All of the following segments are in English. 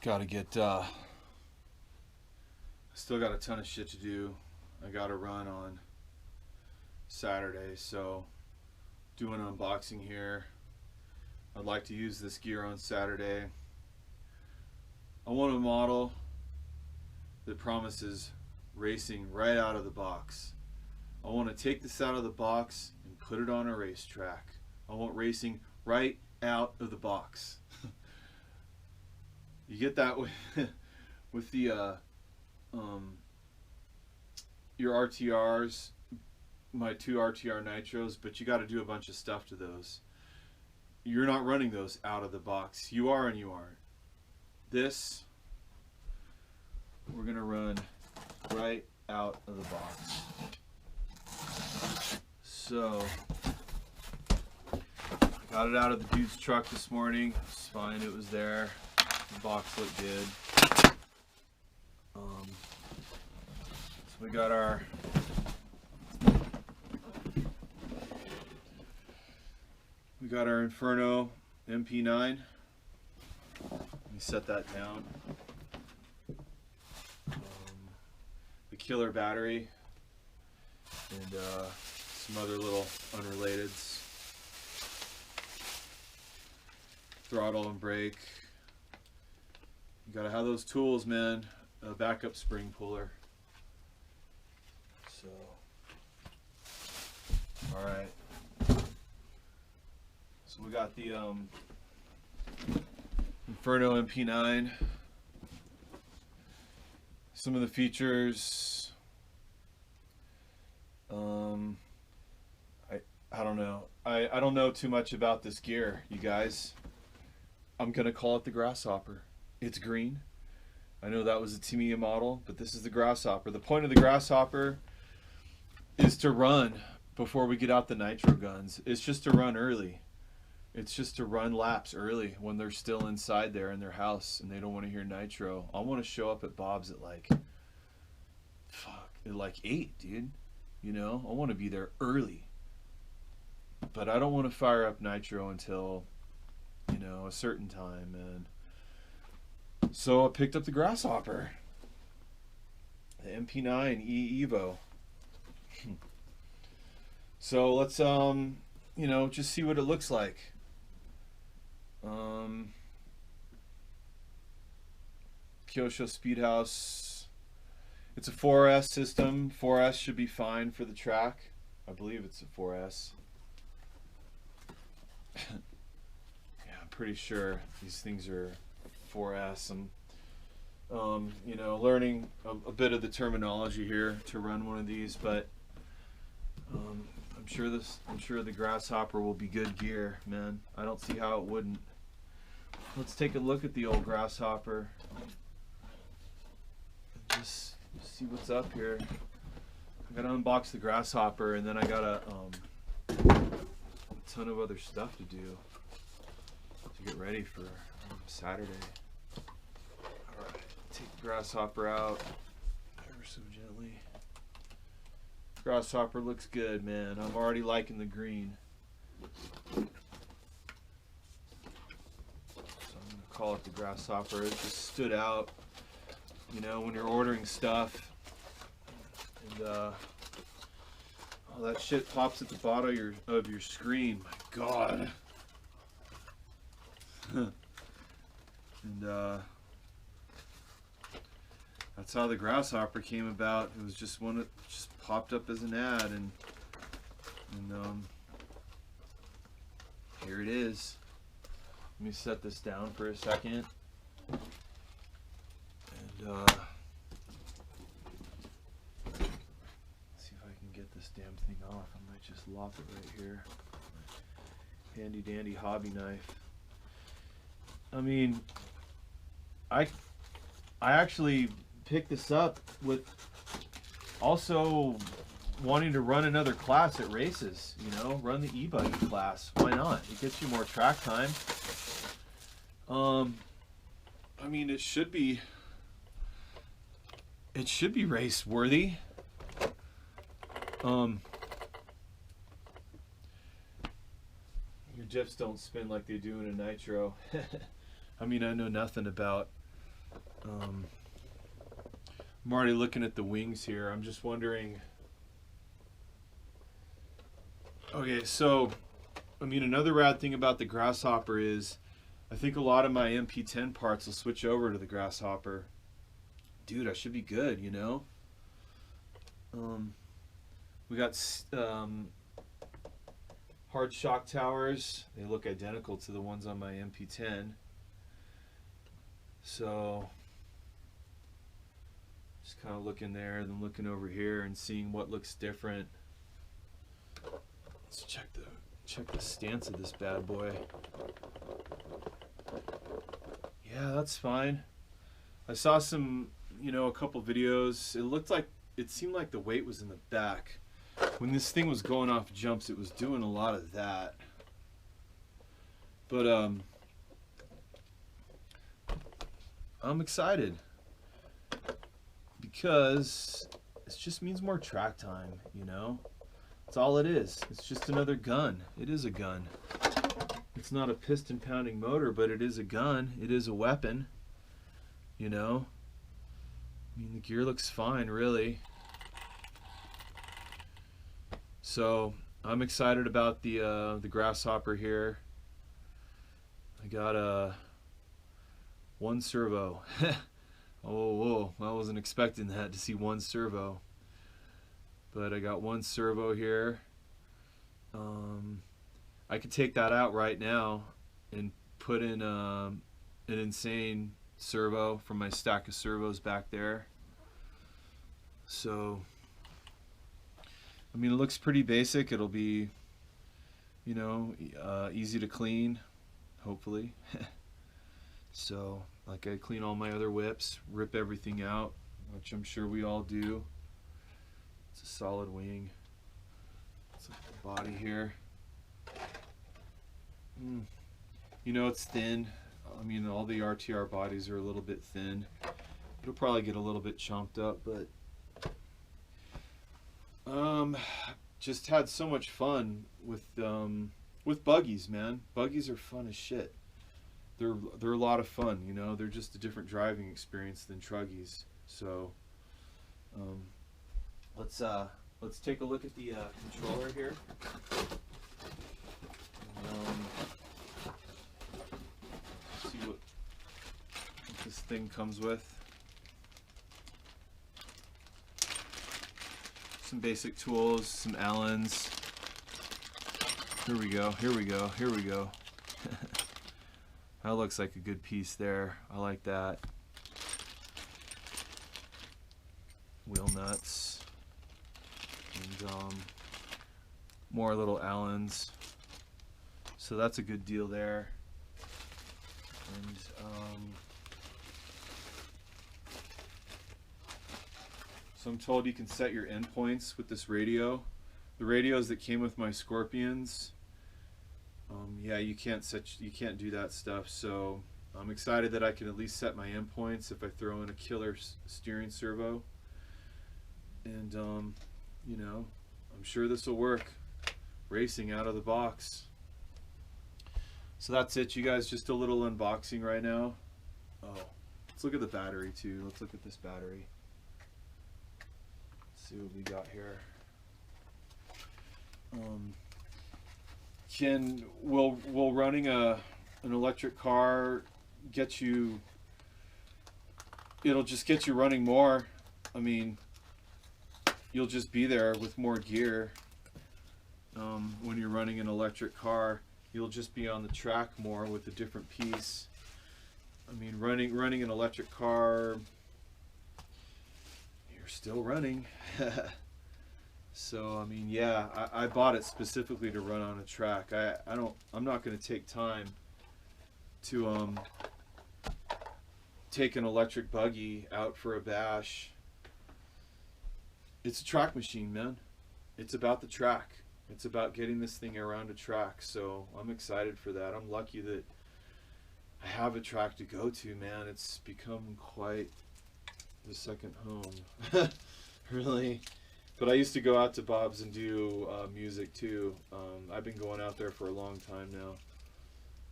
Gotta get, still got a ton of shit to do. I gotta run on Saturday, so doing an unboxing here. I'd like to use this gear on Saturday. I want a model that promises racing right out of the box. I want to take this out of the box and put it on a racetrack. I want racing right out of the box. You get that with the your RTRs, my 2 RTR Nitros, but you got to do a bunch of stuff to those. You're not running those out of the box. You are and you aren't. This, we're gonna run right out of the box. So, got it out of the dude's truck this morning. It's fine, it was there. The box looked good. So we got our Inferno MP9. Let me set that down. The killer battery and some other little unrelateds. Throttle and brake. You gotta have those tools, man. A backup spring puller. So, all right. So we got the Inferno MP9. Some of the features. I don't know. I don't know too much about this gear, you guys. I'm gonna call it the Grasshopper. It's green. I know that was a Tamiya model, but this is the Grasshopper. The point of the Grasshopper is to run before we get out the nitro guns. It's just to run early. It's just to run laps early when they're still inside there in their house and they don't want to hear nitro. I want to show up at Bob's at like 8, dude. You know, I want to be there early. But I don't want to fire up nitro until, you know, a certain time. And so I picked up the Grasshopper, the MP9 E Evo. So let's you know, just see what it looks like. Kyosho Speedhouse. It's a 4S system. 4S should be fine for the track. I believe it's a 4S. Yeah, I'm pretty sure these things are 4S. I'm you know, learning a bit of the terminology here to run one of these, but I'm sure the Grasshopper will be good gear, man. I don't see how it wouldn't. Let's take a look at the old Grasshopper and just see what's up here. I gotta unbox the Grasshopper, and then I got a ton of other stuff to do to get ready for Saturday. Alright, take the Grasshopper out ever so gently. Grasshopper looks good, man. I'm already liking the green. So I'm gonna call it the Grasshopper. It just stood out, you know, when you're ordering stuff and all that shit pops at the bottom of your screen. My God. And that's how the Grasshopper came about. It was just one that just popped up as an ad, and here it is. Let me set this down for a second, and see if I can get this damn thing off. I might just lop it right here. Handy dandy hobby knife. I mean, I actually picked this up with also wanting to run another class at races, you know, run the E Buggy class. Why not? It gets you more track time. I mean, it should be race worthy. Your dips don't spin like they do in a nitro. I mean, I know nothing about I'm already looking at the wings here. I'm just wondering. Okay, so I mean, another rad thing about the Grasshopper is I think a lot of my MP10 parts will switch over to the Grasshopper. Dude, I should be good, you know? We got hard shock towers. They look identical to the ones on my MP10. So just kind of looking there, then looking over here and seeing what looks different. Let's check the stance of this bad boy. Yeah, that's fine. I saw some, you know, a couple videos. It seemed like the weight was in the back. When this thing was going off jumps, it was doing a lot of that. But I'm excited because it just means more track time, you know? That's all it is. It's just another gun. It is a gun. It's not a piston pounding motor, but it is a gun. It is a weapon, you know? I mean, the gear looks fine, really. So I'm excited about the Grasshopper here. I got one servo. Oh, whoa! I wasn't expecting that, to see one servo. But I got one servo here. I could take that out right now and put in an insane servo from my stack of servos back there. So, I mean, it looks pretty basic. It'll be, you know, easy to clean, hopefully. So, like, I clean all my other whips, rip everything out, which I'm sure we all do. It's a solid wing. Let's look at the body here. You know, it's thin. I mean, all the RTR bodies are a little bit thin. It'll probably get a little bit chomped up, but just had so much fun with buggies, man. Buggies are fun as shit. They're a lot of fun, you know. They're just a different driving experience than truggies. So let's take a look at the controller here. See what this thing comes with. Some basic tools, some Allens. Here we go, here we go, here we go. That looks like a good piece there. I like that. Wheel nuts. And more little Allens. So that's a good deal there. And so I'm told you can set your endpoints with this radio. The radios that came with my Scorpions, yeah, you can't do that stuff. So I'm excited that I can at least set my endpoints if I throw in a killer steering servo. And you know, I'm sure this will work. Racing out of the box. So that's it, you guys. Just a little unboxing right now. Oh, let's look at the battery too. Let's look at this battery. Let's see what we got here. Will running an electric car get you? It'll just get you running more. I mean, you'll just be there with more gear. When you're running an electric car, you'll just be on the track more with a different piece. I mean, running an electric car, you're still running. So I mean, yeah, I bought it specifically to run on a track. I'm not going to take time to take an electric buggy out for a bash. It's a track machine, man. It's about the track. It's about getting this thing around a track. So I'm excited for that. I'm lucky that I have a track to go to, man. It's become quite the second home. Really. But I used to go out to Bob's and do music too. I've been going out there for a long time now.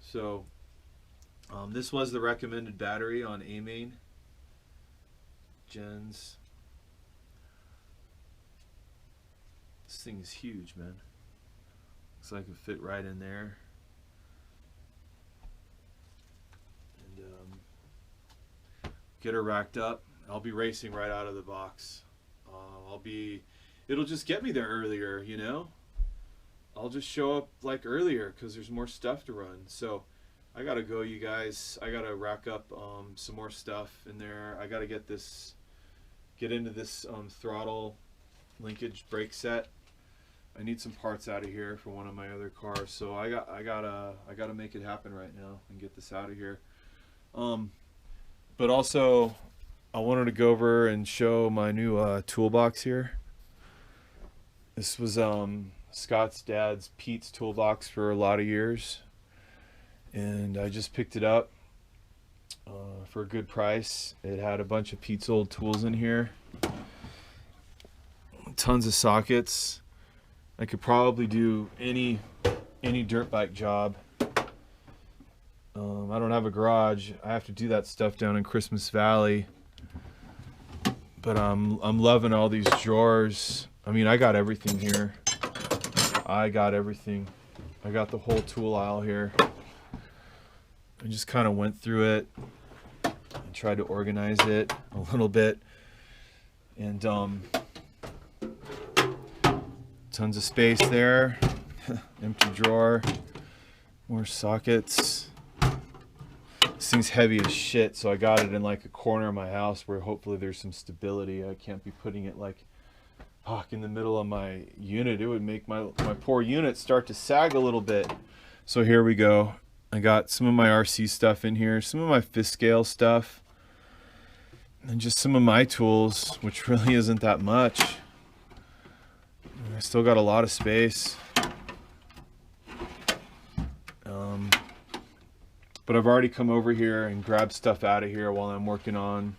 So this was the recommended battery on A-Main. gens. This thing is huge, man. Looks like it fit right in there. And get her racked up. I'll be racing right out of the box. It'll just get me there earlier, you know? I'll just show up like earlier because there's more stuff to run. So I gotta go, you guys. I gotta rack up some more stuff in there. I gotta get into this throttle linkage brake set. I need some parts out of here for one of my other cars, so I gotta make it happen right now and get this out of here. But also, I wanted to go over and show my new toolbox here. This was Scott's dad's Pete's toolbox for a lot of years, and I just picked it up for a good price. It had a bunch of Pete's old tools in here, tons of sockets. I could probably do any dirt bike job. I don't have a garage. I have to do that stuff down in Christmas Valley. But I'm loving all these drawers. I mean, I got everything here. I got everything. I got the whole tool aisle here. I just kind of went through it and tried to organize it a little bit. And tons of space there. Empty drawer. More sockets. This thing's heavy as shit, so I got it in like a corner of my house where hopefully there's some stability. I can't be putting it like in the middle of my unit. It would make my poor unit start to sag a little bit. So here we go. I got some of my RC stuff in here, some of my fifth scale stuff, and just some of my tools, which really isn't that much. I still got a lot of space. But I've already come over here and grabbed stuff out of here while I'm working on.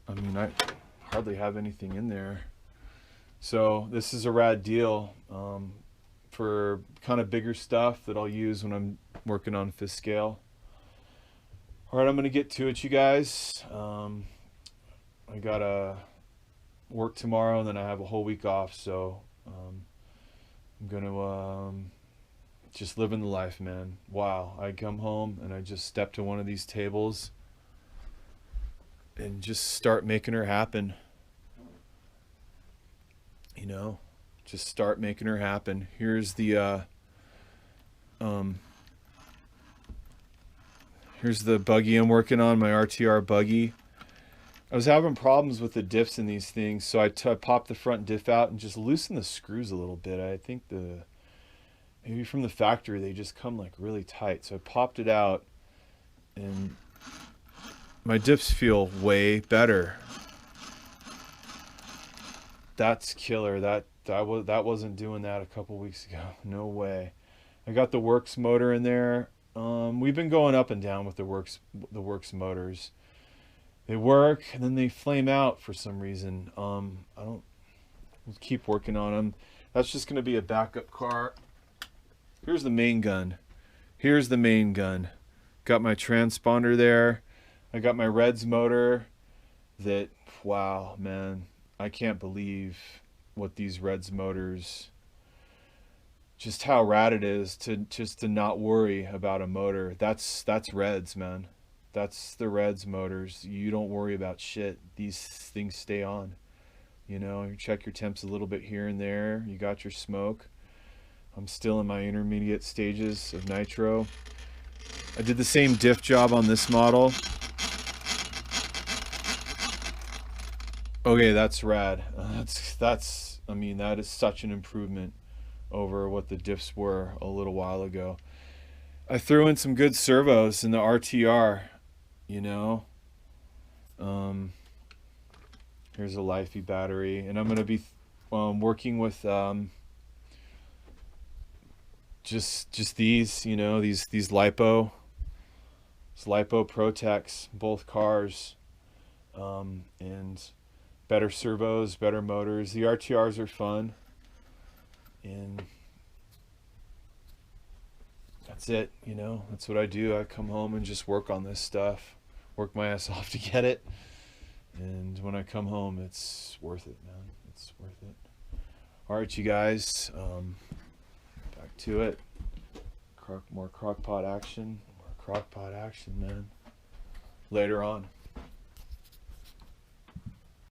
I mean, I hardly have anything in there. So this is a rad deal for kind of bigger stuff that I'll use when I'm working on fifth scale. All right, I'm going to get to it, you guys. I got to work tomorrow, and then I have a whole week off. So I'm going to... just living the life, man. Wow. I come home and I just step to one of these tables and just start making her happen. You know, just start making her happen. Here's the buggy I'm working on, my RTR buggy. I was having problems with the diffs in these things, so I popped the front diff out and just loosened the screws a little bit. I think maybe from the factory they just come like really tight, so I popped it out and my diffs feel way better. That's killer. That wasn't doing that a couple weeks ago. No way. I got the Works motor in there. We've been going up and down with the Works motors. They work and then they flame out for some reason. We'll keep working on them. That's just going to be a backup car. Here's the main gun. Here's the main gun. Got my transponder there. I got my Reds motor that, wow, man. I can't believe what these Reds motors, just how rad it is to not worry about a motor. That's Reds, man. That's the Reds motors. You don't worry about shit. These things stay on. You know, you check your temps a little bit here and there. You got your smoke. I'm still in my intermediate stages of nitro. I did the same diff job on this model. Okay, that's rad. I mean, that is such an improvement over what the diffs were a little while ago. I threw in some good servos in the RTR, you know. Here's a Lifey battery, and I'm going to be working with just these, you know, these lipo Protex, both cars, and better servos, better motors. The RTRs are fun, and that's it, you know. That's what I do. I come home and just work on this stuff, work my ass off to get it, And when I come home, it's worth it, man. It's worth it. All right, you guys, back to it. More crock pot action, man. Later on.